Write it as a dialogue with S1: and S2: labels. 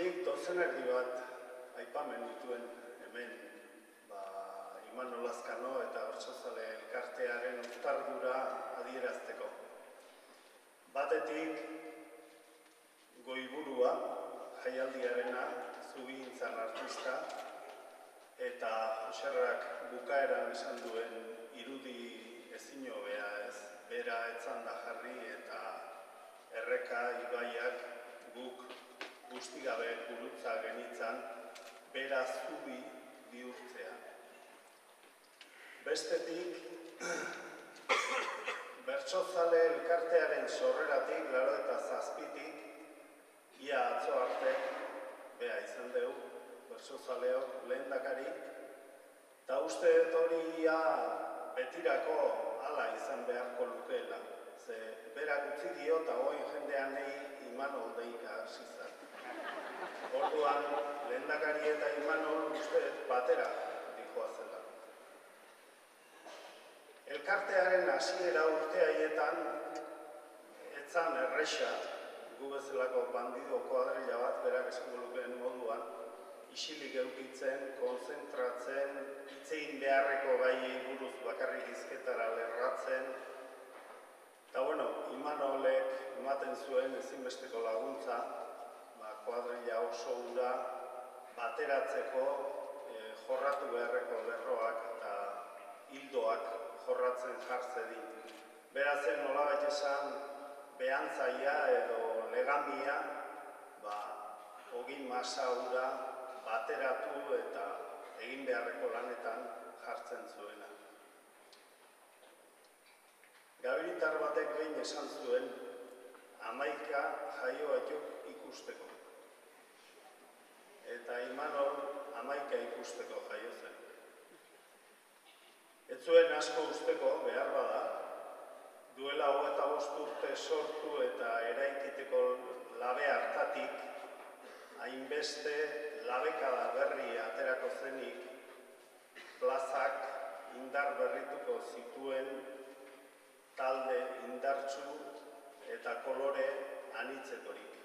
S1: Nik dozenerdi bat aipamen dituen hemen Imanol Lazkano eta Bertsozale Elkartearen uztardura adierazteko. Batetik, goiburua, jaialdiarena, Zubigintzan artista, eta Joserrak bukaeran esan duen irudi ezin hobea ez, bera etzanda jarri eta erreka ibaiak guk guztigabe gurutza genitzan, bera zubi bihurtzea. Bestetik, Bertsozale Elkartearen sorreratik, 87tik, ia atzo arte, bea izan dugu, bertsozaleok lehendakari, eta uste hori ia betirako hala izan beharko lukeela. Ze berak utzi dio eta hoi jendeanei Imanol deika hasi zen. Orduan, lehendakari eta Imanol uste batera dijoa zela. Elkartearen hasiera urte haietan, etzan erresa, gu bezalako bandido kuadrilla bat, berak esango lukeen moduan, isilik eukitzen, konzentratzen, hitzein beharreko gaiei buruz bakarrik hizketara lerratzen. Eta Imanolek ematen zuen ezinbesteko laguntza, kuadrilla oso hura bateratzeko jorratu beharreko lerroak eta hildoak jorratzen jartzedin. Berazen nolabait esan behantzaia edo legamia, ogin masa hura bateratu eta egin beharreko lanetan jartzen zuena. Gabiritar batek behin esan zuen 11 jaioak ikusteko. Eta Imanol 11 ikusteko jaio zen. Ez zuen asko usteko behar bada, duela 25 urte sortu eta eraikiteko labe hartatik, hainbeste labekada berri aterako zenik, plazak indar berrituko zituen talde indartsu eta kolore anitzetorik.